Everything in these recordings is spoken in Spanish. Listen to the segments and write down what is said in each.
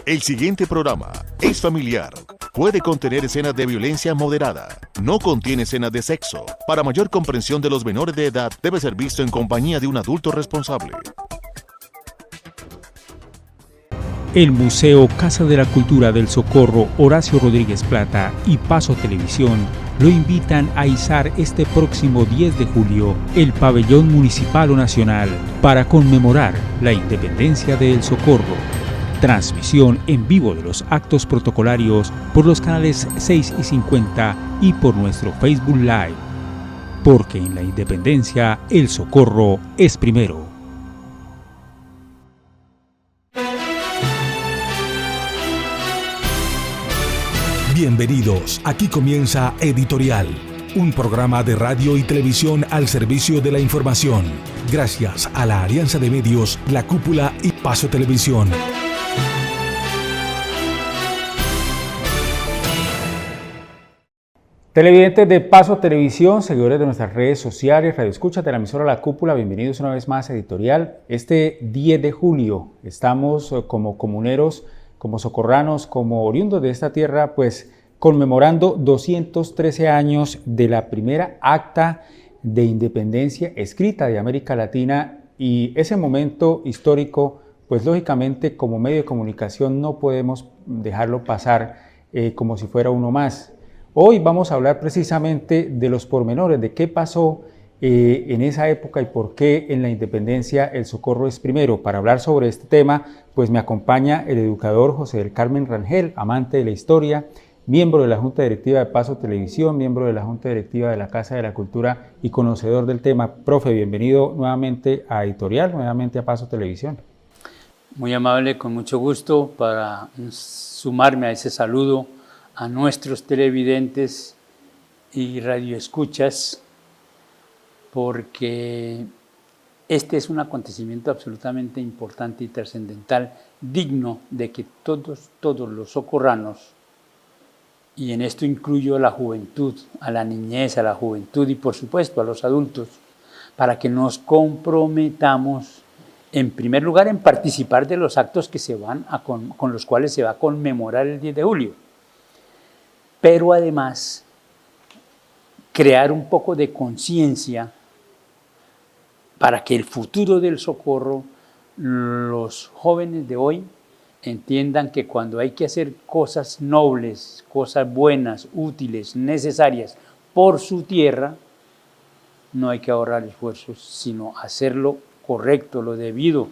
El siguiente programa es familiar. Puede contener escenas de violencia moderada. No contiene escenas de sexo. Para mayor comprensión de los menores de edad, debe ser visto en compañía de un adulto responsable. El Museo Casa de la Cultura del Socorro Horacio Rodríguez Plata y Paso Televisión lo invitan a izar este próximo 10 de julio el pabellón municipal o nacional para conmemorar la independencia de El Socorro. Transmisión en vivo de los actos protocolarios por los canales 6 y 50 y por nuestro Facebook Live. Porque en la independencia El Socorro es primero. Bienvenidos, aquí comienza Editorial, un programa de radio y televisión al servicio de la información, gracias a la Alianza de Medios, La Cúpula y Paso Televisión. Televidentes de Paso Televisión, seguidores de nuestras redes sociales, radioescuchas de la emisora La Cúpula, bienvenidos una vez más a Editorial. Este 10 de julio estamos como comuneros, como socorranos, como oriundos de esta tierra, pues conmemorando 213 años de la primera acta de independencia escrita de América Latina, y ese momento histórico, pues lógicamente como medio de comunicación no podemos dejarlo pasar como si fuera uno más. Hoy vamos a hablar precisamente de los pormenores, de qué pasó en esa época y por qué en la independencia El Socorro es primero. Para hablar sobre este tema, pues me acompaña el educador José del Carmen Rangel, amante de la historia, miembro de la Junta Directiva de Paso Televisión, miembro de la Junta Directiva de la Casa de la Cultura y conocedor del tema. Profe, bienvenido nuevamente a Editorial, nuevamente a Paso Televisión. Muy amable, con mucho gusto para sumarme a ese saludo a nuestros televidentes y radioescuchas, porque este es un acontecimiento absolutamente importante y trascendental, digno de que todos los socorranos, y en esto incluyo a la juventud, a la niñez, a la juventud y por supuesto a los adultos, para que nos comprometamos en primer lugar en participar de los actos que se van con los cuales se va a conmemorar el 10 de julio, pero además crear un poco de conciencia para que el futuro del Socorro, los jóvenes de hoy, entiendan que cuando hay que hacer cosas nobles, cosas buenas, útiles, necesarias por su tierra, no hay que ahorrar esfuerzos, sino hacerlo correcto, lo debido,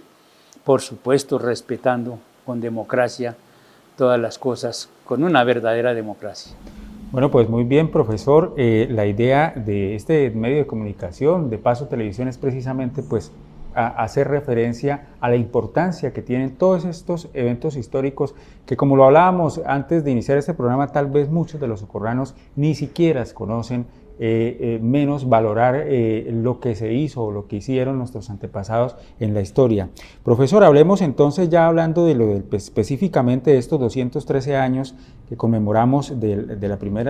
por supuesto respetando con democracia todas las cosas, con una verdadera democracia. Bueno, pues muy bien, profesor. La idea de este medio de comunicación, de Paso Televisión, es precisamente pues hacer referencia a la importancia que tienen todos estos eventos históricos que, como lo hablábamos antes de iniciar este programa, tal vez muchos de los socorranos ni siquiera conocen, menos valorar lo que se hizo o lo que hicieron nuestros antepasados en la historia. Profesor, hablemos entonces ya hablando de específicamente de estos 213 años que conmemoramos de la firma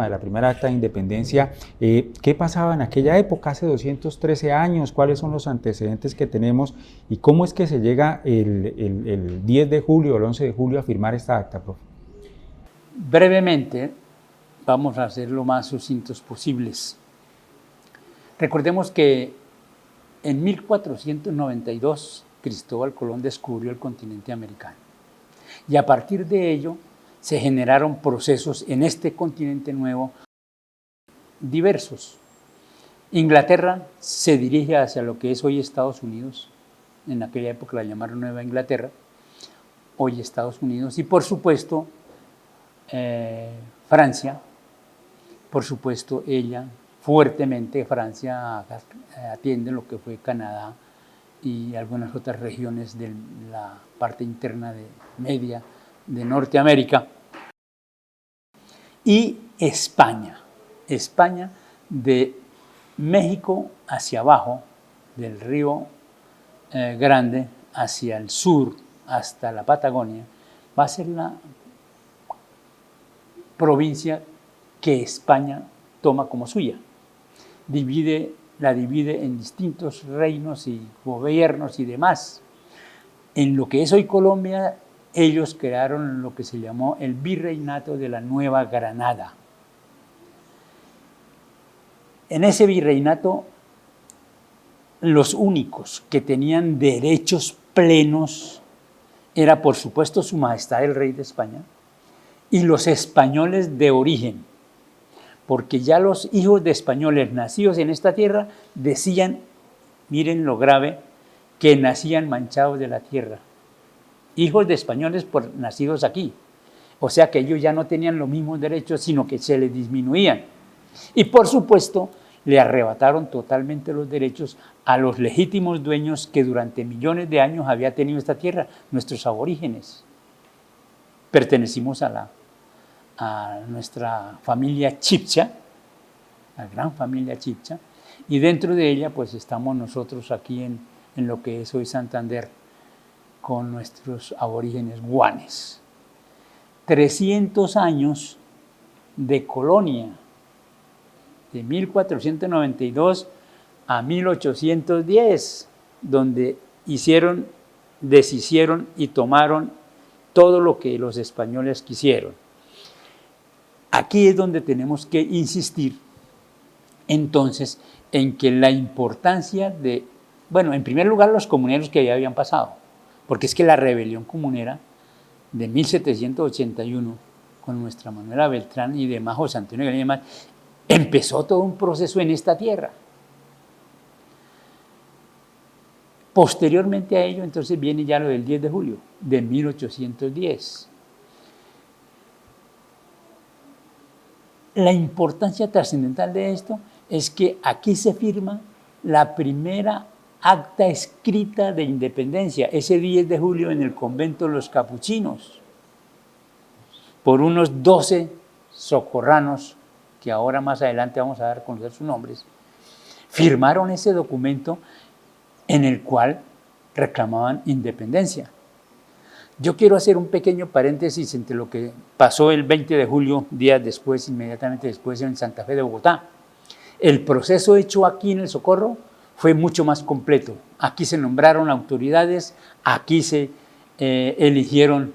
de la primera acta de independencia. ¿Qué pasaba en aquella época, hace 213 años? ¿Cuáles son los antecedentes que tenemos? ¿Y cómo es que se llega el 10 de julio, el 11 de julio a firmar esta acta, profe? Brevemente, vamos a ser lo más sucintos posibles. Recordemos que en 1492 Cristóbal Colón descubrió el continente americano y a partir de ello se generaron procesos en este continente nuevo diversos. Inglaterra se dirige hacia lo que es hoy Estados Unidos, en aquella época la llamaron Nueva Inglaterra, hoy Estados Unidos, y por supuesto Francia. Por supuesto, fuertemente Francia atiende lo que fue Canadá y algunas otras regiones de la parte interna media de Norteamérica. Y España de México hacia abajo, del río Grande hacia el sur, hasta la Patagonia, va a ser la provincia que España toma como suya. La divide en distintos reinos y gobiernos y demás. En lo que es hoy Colombia ellos crearon lo que se llamó el Virreinato de la Nueva Granada. En ese virreinato, los únicos que tenían derechos plenos era, por supuesto, Su Majestad el Rey de España y los españoles de origen, porque ya los hijos de españoles nacidos en esta tierra decían, miren lo grave, que nacían manchados de la tierra. Hijos de españoles nacidos aquí. O sea que ellos ya no tenían los mismos derechos, sino que se les disminuían. Y por supuesto, le arrebataron totalmente los derechos a los legítimos dueños que durante millones de años había tenido esta tierra, nuestros aborígenes. Pertenecimos a nuestra familia Chibcha, la gran familia Chibcha, y dentro de ella pues estamos nosotros aquí en lo que es hoy Santander, con nuestros aborígenes guanes. 300 años de colonia, de 1492 a 1810, donde deshicieron y tomaron todo lo que los españoles quisieron. Aquí es donde tenemos que insistir, entonces, en que la importancia de, bueno, en primer lugar, los comuneros que ya habían pasado, porque es que la rebelión comunera de 1781, con nuestra Manuela Beltrán y demás, José Antonio Galindo y demás, empezó todo un proceso en esta tierra. Posteriormente a ello, entonces, viene ya lo del 10 de julio de 1810. La importancia trascendental de esto es que aquí se firma la primera acta escrita de independencia, ese 10 de julio en el convento de los capuchinos, por unos 12 socorranos, que ahora más adelante vamos a dar a conocer sus nombres, firmaron ese documento en el cual reclamaban independencia. Yo quiero hacer un pequeño paréntesis entre lo que pasó el 20 de julio, días después, inmediatamente después, en Santa Fe de Bogotá. El proceso hecho aquí en el Socorro fue mucho más completo. Aquí se nombraron autoridades, aquí se eligieron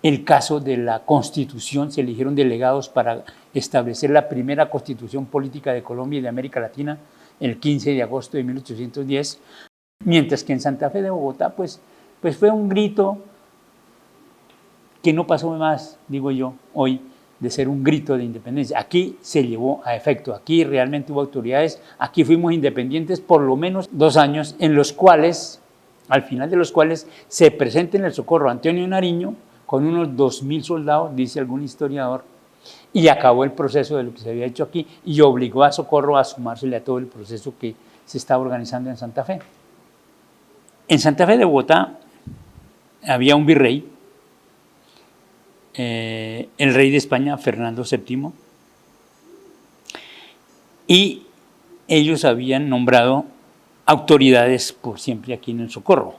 el caso de la Constitución, se eligieron delegados para establecer la primera Constitución política de Colombia y de América Latina el 15 de agosto de 1810, mientras que en Santa Fe de Bogotá, pues fue un grito que no pasó más, digo yo, hoy, de ser un grito de independencia. Aquí se llevó a efecto, aquí realmente hubo autoridades, aquí fuimos independientes por lo menos 2 años, en los cuales, al final de los cuales, se presenta en el Socorro Antonio Nariño con unos 2.000 soldados, dice algún historiador, y acabó el proceso de lo que se había hecho aquí y obligó a Socorro a sumársele a todo el proceso que se estaba organizando en Santa Fe. En Santa Fe de Bogotá había un virrey, el rey de España, Fernando VII, y ellos habían nombrado autoridades por siempre aquí en el Socorro.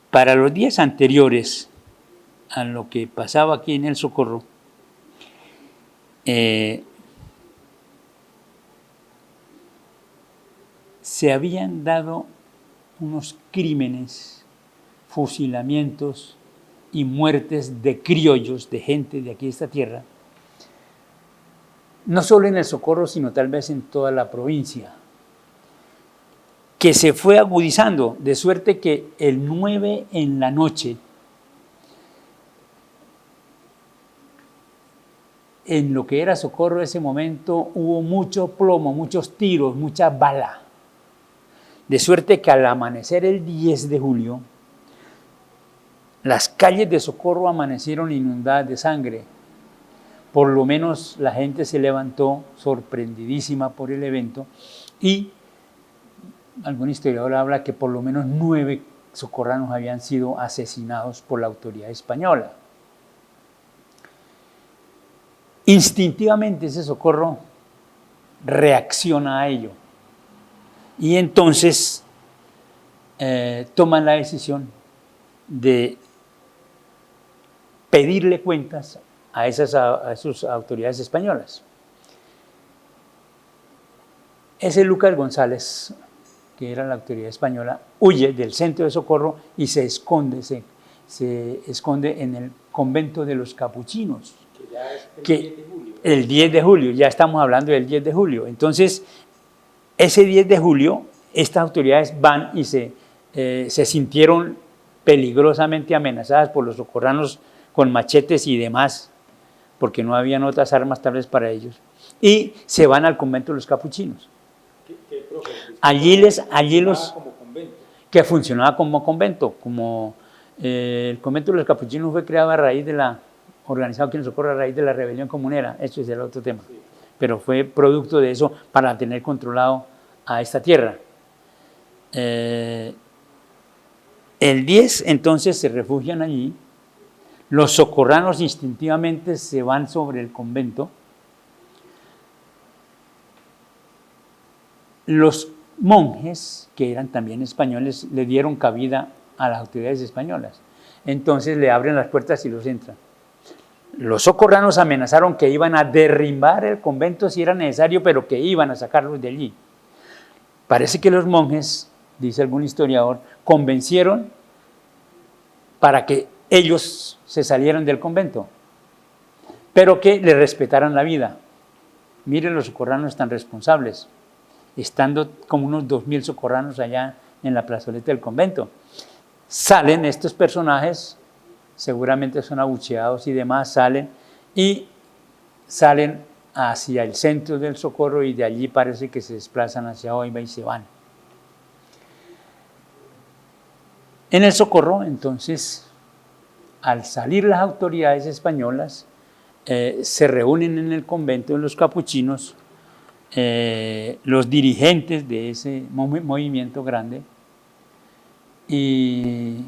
Para los días anteriores a lo que pasaba aquí en el Socorro, se habían dado unos crímenes, fusilamientos y muertes de criollos, de gente de aquí de esta tierra, no solo en el Socorro, sino tal vez en toda la provincia, que se fue agudizando, de suerte que el 9 en la noche, en lo que era Socorro en ese momento, hubo mucho plomo, muchos tiros, mucha bala. De suerte que al amanecer el 10 de julio, las calles de Socorro amanecieron inundadas de sangre. Por lo menos la gente se levantó sorprendidísima por el evento y algún historiador habla que por lo menos 9 socorranos habían sido asesinados por la autoridad española. Instintivamente ese Socorro reacciona a ello y entonces toman la decisión de pedirle cuentas a esas autoridades españolas. Ese Lucas González que era la autoridad española, huye del centro de Socorro y se esconde en el convento de los capuchinos. Que ya es el que 10 de julio. El 10 de julio, ya estamos hablando del 10 de julio. Entonces, ese 10 de julio, estas autoridades van y se sintieron peligrosamente amenazadas por los socorranos con machetes y demás, porque no habían otras armas tal vez para ellos, y se van al convento de los capuchinos. Allí los como convento. que funcionaba como convento, el convento de los capuchinos fue creado organizado aquí en Socorro a raíz de la rebelión comunera, eso es el otro tema, sí. Pero fue producto de eso para tener controlado a esta tierra. El 10 entonces se refugian allí, los socorranos instintivamente se van sobre el convento, los monjes, que eran también españoles, le dieron cabida a las autoridades españolas. Entonces le abren las puertas y los entran. Los socorranos amenazaron que iban a derribar el convento si era necesario, pero que iban a sacarlos de allí. Parece que los monjes, dice algún historiador, convencieron para que ellos se salieran del convento, pero que le respetaran la vida. Miren los socorranos tan responsables, estando como unos 2000 socorranos allá en la plazoleta del convento. Salen estos personajes, seguramente son abucheados y demás, salen hacia el centro del Socorro y de allí parece que se desplazan hacia Oiva y se van. En el Socorro, entonces, al salir las autoridades españolas, se reúnen en el convento de los capuchinos los dirigentes de ese movimiento grande y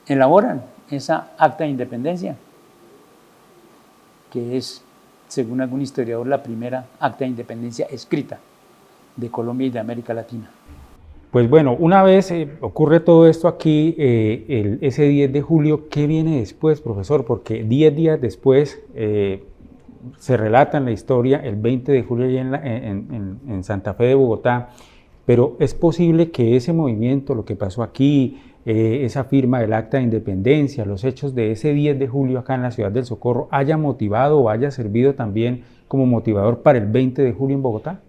elaboran esa acta de independencia, que es, según algún historiador, la primera acta de independencia escrita de Colombia y de América Latina. Pues bueno, una vez ocurre todo esto aquí, ese 10 de julio, ¿qué viene después, profesor? Porque 10 días después se relata en la historia, el 20 de julio allá en Santa Fe de Bogotá, pero es posible que ese movimiento, lo que pasó aquí, esa firma del Acta de Independencia, los hechos de ese 10 de julio acá en la ciudad del Socorro, haya motivado o haya servido también como motivador para el 20 de julio en Bogotá.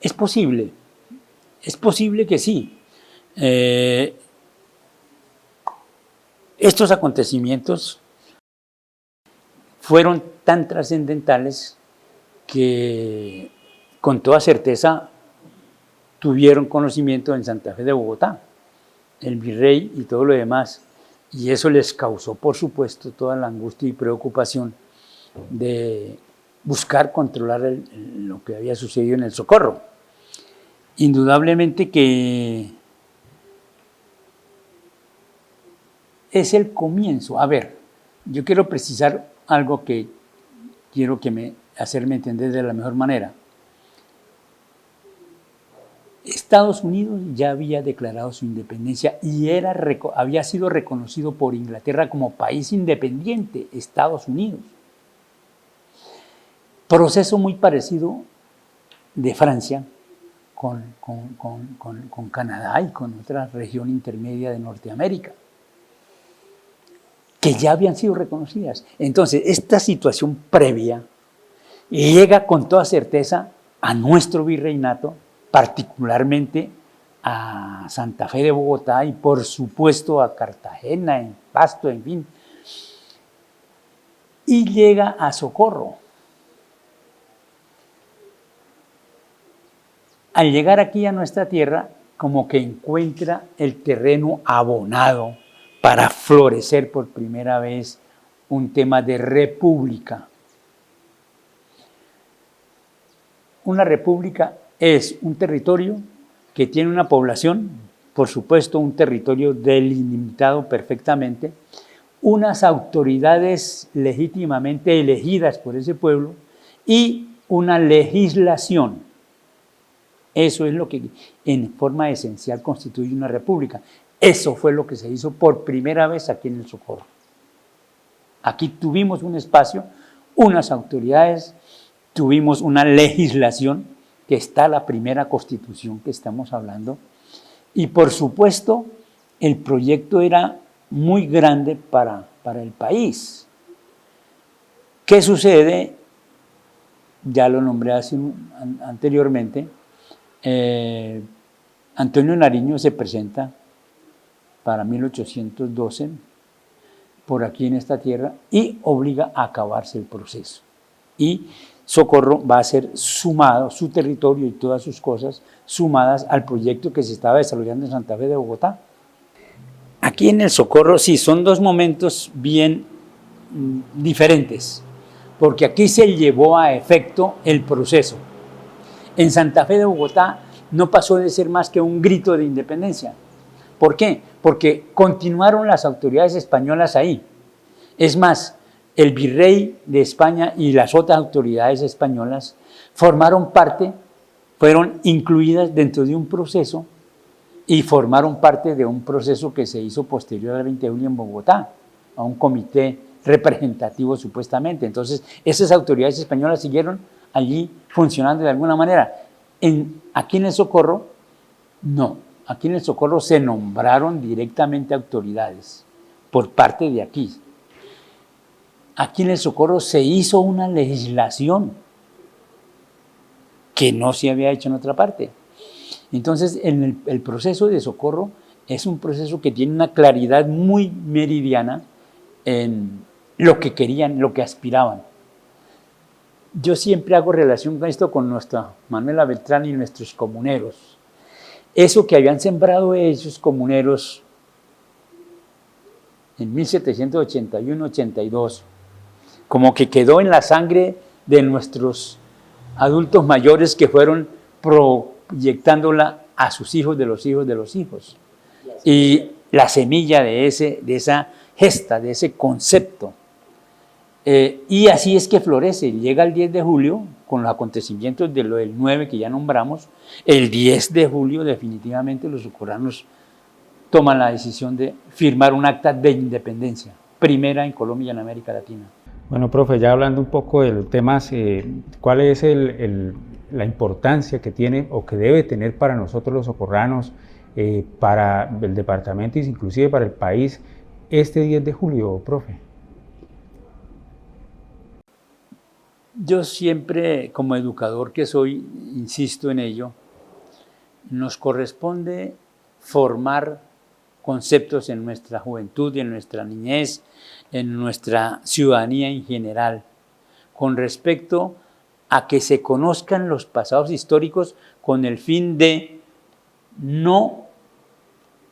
Es posible que sí. Estos acontecimientos fueron tan trascendentales que con toda certeza tuvieron conocimiento en Santa Fe de Bogotá, el virrey y todo lo demás, y eso les causó, por supuesto, toda la angustia y preocupación de buscar controlar lo que había sucedido en el Socorro. Indudablemente que es el comienzo. A ver, yo quiero precisar algo que quiero hacerme entender de la mejor manera. Estados Unidos ya había declarado su independencia y había sido reconocido por Inglaterra como país independiente, Estados Unidos. Proceso muy parecido de Francia con Canadá y con otra región intermedia de Norteamérica, que ya habían sido reconocidas. Entonces, esta situación previa llega con toda certeza a nuestro virreinato, particularmente a Santa Fe de Bogotá y por supuesto a Cartagena, en Pasto, en fin, y llega a Socorro. Al llegar aquí a nuestra tierra, como que encuentra el terreno abonado para florecer por primera vez un tema de república. Una república es un territorio que tiene una población, por supuesto un territorio delimitado perfectamente, unas autoridades legítimamente elegidas por ese pueblo y una legislación. Eso es lo que en forma esencial constituye una república. Eso fue lo que se hizo por primera vez aquí en el Socorro. Aquí tuvimos un espacio, unas autoridades, tuvimos una legislación que está la primera constitución que estamos hablando. Y por supuesto, el proyecto era muy grande para el país. ¿Qué sucede? Ya lo nombré anteriormente. Antonio Nariño se presenta para 1812 por aquí en esta tierra y obliga a acabarse el proceso. Y Socorro va a ser sumado, su territorio y todas sus cosas, sumadas al proyecto que se estaba desarrollando en Santa Fe de Bogotá. Aquí en el Socorro sí, son dos momentos bien diferentes, porque aquí se llevó a efecto el proceso. En Santa Fe de Bogotá no pasó de ser más que un grito de independencia. ¿Por qué? Porque continuaron las autoridades españolas ahí. Es más, el virrey de España y las otras autoridades españolas formaron parte, fueron incluidas dentro de un proceso y formaron parte de un proceso que se hizo posterior al 20 de julio en Bogotá, a un comité representativo supuestamente. Entonces, esas autoridades españolas siguieron allí funcionando de alguna manera. Aquí en el Socorro, no. Aquí en el Socorro se nombraron directamente autoridades por parte de aquí. Aquí en el Socorro se hizo una legislación que no se había hecho en otra parte. Entonces, el proceso de Socorro es un proceso que tiene una claridad muy meridiana en lo que querían, lo que aspiraban. Yo siempre hago relación con esto con nuestra Manuela Beltrán y nuestros comuneros. Eso que habían sembrado esos comuneros en 1781-82, como que quedó en la sangre de nuestros adultos mayores que fueron proyectándola a sus hijos de los hijos de los hijos. Y la semilla de esa gesta, de ese concepto. Y así es que florece. Llega el 10 de julio, con los acontecimientos de lo del 9 que ya nombramos. El 10 de julio definitivamente los socorranos toman la decisión de firmar un acta de independencia, primera en Colombia y en América Latina. Bueno, profe, ya hablando un poco de los temas, ¿cuál es la importancia que tiene o que debe tener para nosotros los socorranos, para el departamento y inclusive para el país este 10 de julio, profe? Yo siempre, como educador que soy, insisto en ello, nos corresponde formar conceptos en nuestra juventud y en nuestra niñez, en nuestra ciudadanía en general, con respecto a que se conozcan los pasados históricos con el fin de no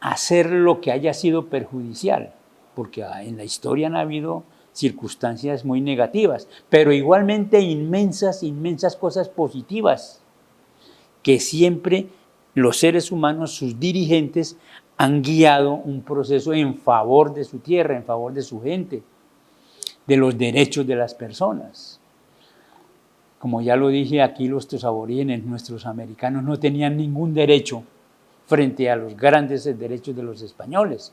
hacer lo que haya sido perjudicial, porque en la historia han habido circunstancias muy negativas, pero igualmente inmensas cosas positivas, que siempre los seres humanos, sus dirigentes, han guiado un proceso en favor de su tierra, en favor de su gente, de los derechos de las personas. Como ya lo dije, aquí nuestros aborígenes, nuestros americanos, no tenían ningún derecho frente a los grandes derechos de los españoles.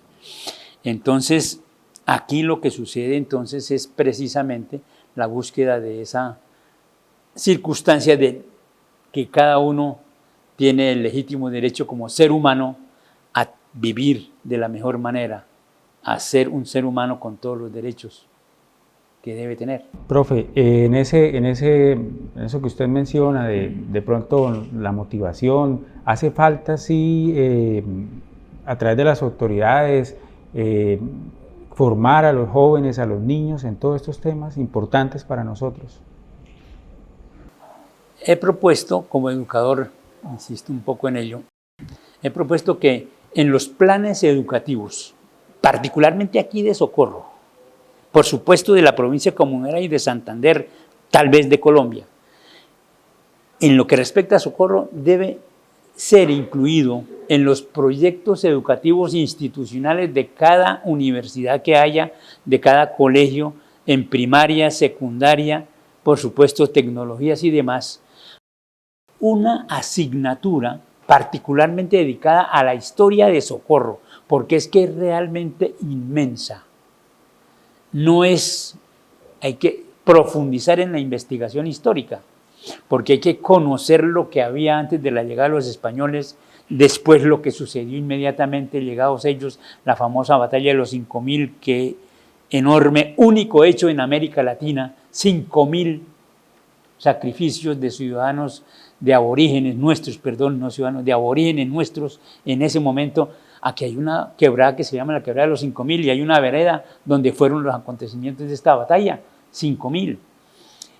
Entonces, aquí lo que sucede entonces es precisamente la búsqueda de esa circunstancia de que cada uno tiene el legítimo derecho como ser humano a vivir de la mejor manera, a ser un ser humano con todos los derechos que debe tener. Profe, en eso que usted menciona, de pronto la motivación, ¿hace falta sí a través de las autoridades formar a los jóvenes, a los niños en todos estos temas importantes para nosotros? He propuesto, como educador, insisto un poco en ello, he propuesto que en los planes educativos, particularmente aquí de Socorro, por supuesto de la provincia comunera y de Santander, tal vez de Colombia, en lo que respecta a Socorro, debe ser incluido en los proyectos educativos institucionales de cada universidad que haya, de cada colegio, en primaria, secundaria, por supuesto tecnologías y demás, una asignatura particularmente dedicada a la historia de Socorro, porque es que es realmente inmensa. Hay que profundizar en la investigación histórica, porque hay que conocer lo que había antes de la llegada de los españoles, después lo que sucedió inmediatamente llegados ellos, la famosa batalla de los 5.000, que enorme, único hecho en América Latina, 5.000 sacrificios de ciudadanos, de aborígenes nuestros, perdón, no ciudadanos, de aborígenes nuestros en ese momento. Aquí hay una quebrada que se llama la quebrada de los 5.000 y hay una vereda donde fueron los acontecimientos de esta batalla, 5.000.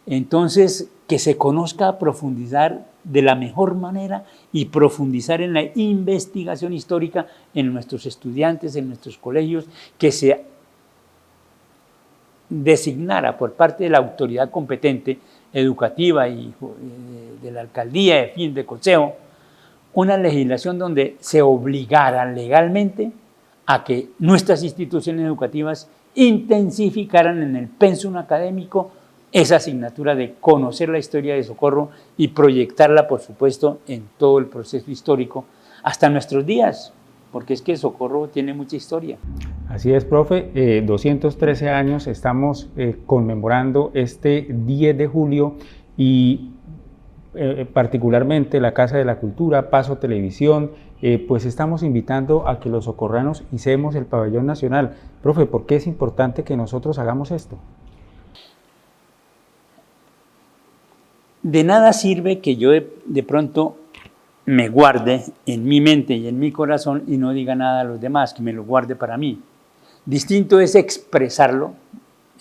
Entonces, que se conozca, profundizar de la mejor manera y profundizar en la investigación histórica en nuestros estudiantes, en nuestros colegios, que se designara por parte de la autoridad competente educativa y de la alcaldía, de fin, de consejo, una legislación donde se obligara legalmente a que nuestras instituciones educativas intensificaran en el pensum académico esa asignatura de conocer la historia de Socorro y proyectarla, por supuesto, en todo el proceso histórico hasta nuestros días, porque es que Socorro tiene mucha historia. Así es, profe, 213 años estamos conmemorando este 10 de julio y particularmente la Casa de la Cultura, Paso Televisión, pues estamos invitando a que los socorranos hicemos el pabellón nacional. Profe, ¿por qué es importante que nosotros hagamos esto? De nada sirve que yo de pronto me guarde en mi mente y en mi corazón y no diga nada a los demás, que me lo guarde para mí. Distinto es expresarlo,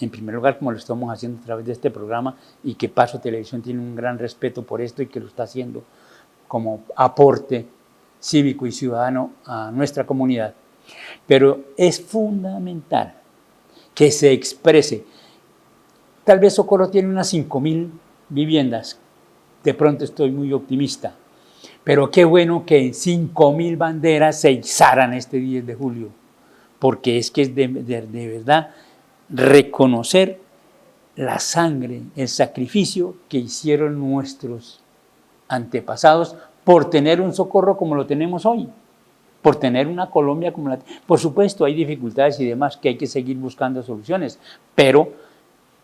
en primer lugar, como lo estamos haciendo a través de este programa, y que Paso Televisión tiene un gran respeto por esto y que lo está haciendo como aporte cívico y ciudadano a nuestra comunidad. Pero es fundamental que se exprese. Tal vez Socorro tiene unas 5.000 viviendas, de pronto estoy muy optimista, pero qué bueno que 5.000 banderas se izaran este 10 de julio, porque es que es de verdad reconocer la sangre, el sacrificio que hicieron nuestros antepasados por tener un Socorro como lo tenemos hoy, por tener una Colombia como la... Por supuesto, hay dificultades y demás que hay que seguir buscando soluciones, pero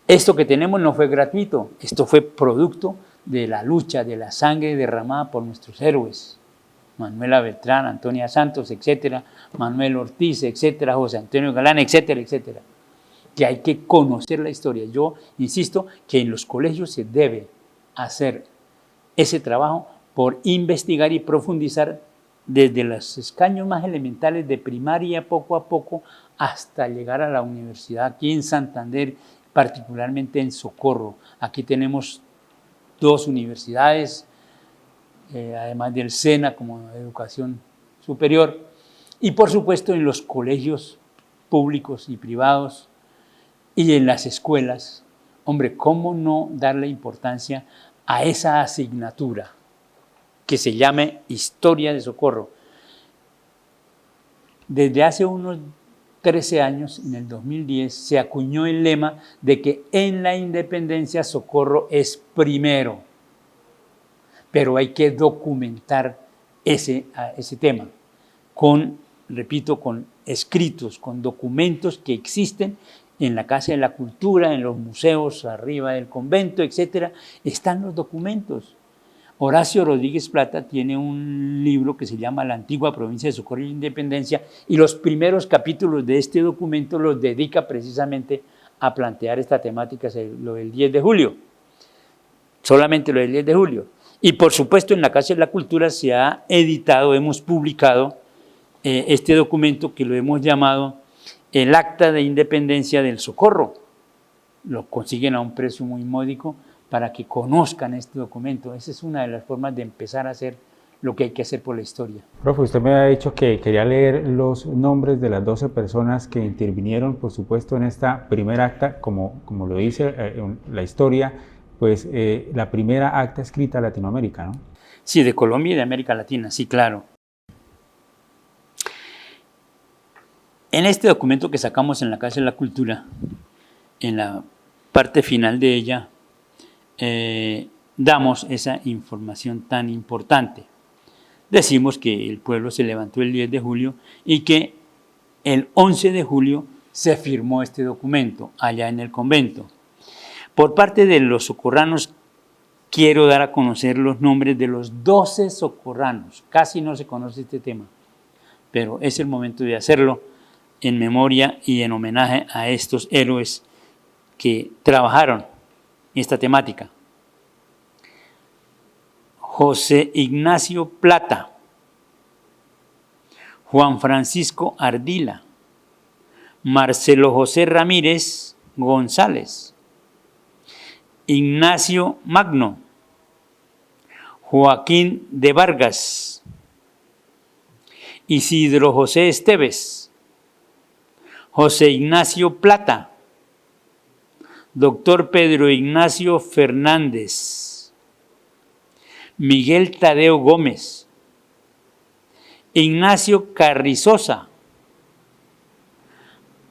esto que tenemos no fue gratuito, esto fue producto de la lucha, de la sangre derramada por nuestros héroes. Manuela Beltrán, Antonia Santos, etcétera, Manuel Ortiz, etcétera, José Antonio Galán, etcétera, etcétera. Que hay que conocer la historia. Yo insisto que en los colegios se debe hacer ese trabajo por investigar y profundizar desde los escaños más elementales de primaria poco a poco hasta llegar a la universidad aquí en Santander, particularmente en Socorro. Aquí tenemos 2 universidades, además del SENA como educación superior, y por supuesto en los colegios públicos y privados y en las escuelas. Hombre, ¿cómo no darle importancia a esa asignatura que se llame Historia de Socorro? Desde hace unos 13 años, en el 2010, se acuñó el lema de que en la independencia Socorro es primero, pero hay que documentar ese tema con, repito, con escritos, con documentos que existen en la Casa de la Cultura, en los museos arriba del convento, etcétera, están los documentos. Horacio Rodríguez Plata tiene un libro que se llama La antigua provincia de Socorro y Independencia, y los primeros capítulos de este documento los dedica precisamente a plantear esta temática, lo del 10 de julio, solamente lo del 10 de julio. Y por supuesto en la Casa de la Cultura se ha editado, hemos publicado este documento que lo hemos llamado el Acta de Independencia del Socorro. Lo consiguen a un precio muy módico para que conozcan este documento. Esa es una de las formas de empezar a hacer lo que hay que hacer por la historia. Profe, usted me ha dicho que quería leer los nombres de las 12 personas que intervinieron, por supuesto, en esta primera acta, como lo dice la historia, pues la primera acta escrita en Latinoamérica, ¿no? Sí, de Colombia y de América Latina, sí, claro. En este documento que sacamos en la Casa de la Cultura, en la parte final de ella, damos esa información tan importante. Decimos que el pueblo se levantó el 10 de julio y que el 11 de julio se firmó este documento allá en el convento. Por parte de los socorranos quiero dar a conocer los nombres de los 12 socorranos. Casi no se conoce este tema, pero es el momento de hacerlo en memoria y en homenaje a estos héroes que trabajaron esta temática. José Ignacio Plata, Juan Francisco Ardila, Marcelo José Ramírez González, Ignacio Magno, Joaquín de Vargas, Isidro José Esteves, José Ignacio Plata, Doctor Pedro Ignacio Fernández, Miguel Tadeo Gómez, Ignacio Carrizosa,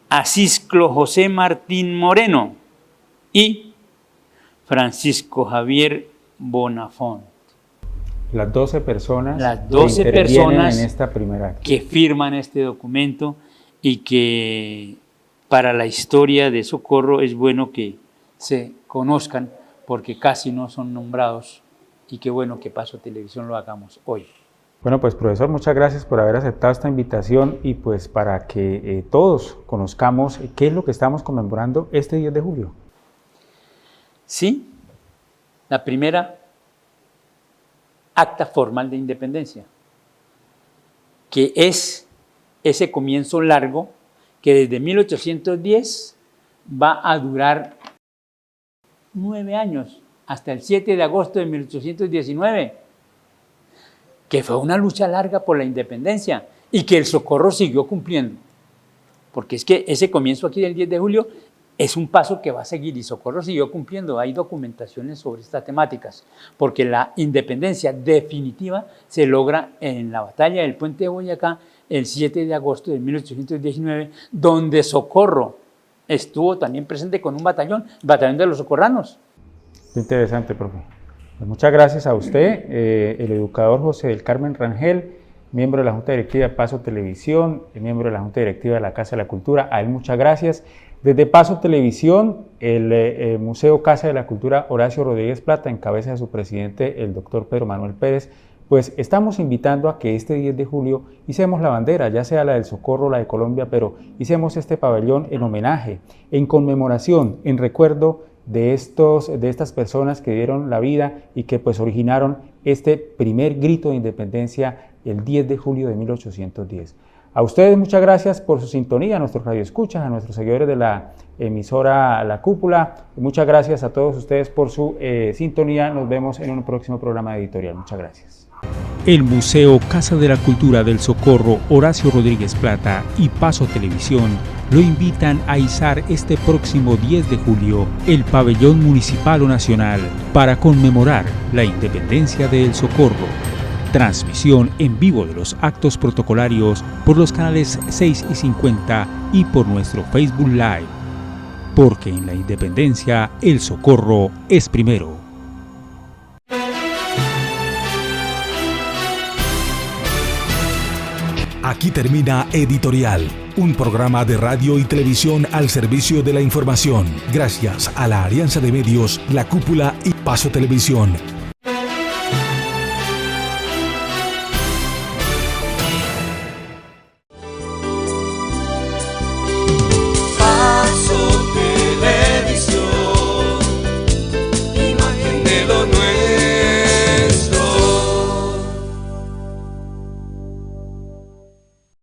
Acisclo José Martín Moreno y Francisco Javier Bonafont. Las 12 personas, personas en esta primera que firman este documento y que para la historia de Socorro es bueno que se conozcan porque casi no son nombrados y qué bueno que Paso Televisión lo hagamos hoy. Bueno, pues profesor, muchas gracias por haber aceptado esta invitación y pues para que todos conozcamos qué es lo que estamos conmemorando este 10 de julio. Sí, la primera acta formal de independencia, que es ese comienzo largo que desde 1810 va a durar 9 años, hasta el 7 de agosto de 1819, que fue una lucha larga por la independencia y que el Socorro siguió cumpliendo. Porque es que ese comienzo aquí del 10 de julio es un paso que va a seguir y Socorro siguió cumpliendo. Hay documentaciones sobre estas temáticas, porque la independencia definitiva se logra en la batalla del Puente de Boyacá el 7 de agosto de 1819, donde Socorro estuvo también presente con un batallón, el batallón de los socorranos. Interesante, profe. Pues muchas gracias a usted, el educador José del Carmen Rangel, miembro de la Junta Directiva de Paso Televisión, miembro de la Junta Directiva de la Casa de la Cultura. A él muchas gracias. Desde Paso Televisión, el Museo Casa de la Cultura Horacio Rodríguez Plata, en cabeza de su presidente, el doctor Pedro Manuel Pérez, pues estamos invitando a que este 10 de julio hicemos la bandera, ya sea la del Socorro, la de Colombia, pero hicemos este pabellón en homenaje, en conmemoración, en recuerdo de estas personas que dieron la vida y que pues originaron este primer grito de independencia el 10 de julio de 1810. A ustedes muchas gracias por su sintonía, a nuestros radioescuchas, a nuestros seguidores de la emisora La Cúpula. Muchas gracias a todos ustedes por su sintonía. Nos vemos en un próximo programa editorial. Muchas gracias. El Museo Casa de la Cultura del Socorro Horacio Rodríguez Plata y Paso Televisión lo invitan a izar este próximo 10 de julio el pabellón municipal o nacional para conmemorar la independencia de El Socorro. Transmisión en vivo de los actos protocolarios por los canales 6 y 50 y por nuestro Facebook Live. Porque en la independencia el Socorro es primero. Aquí termina Editorial, un programa de radio y televisión al servicio de la información. Gracias a la Alianza de Medios, La Cúpula y Paso Televisión.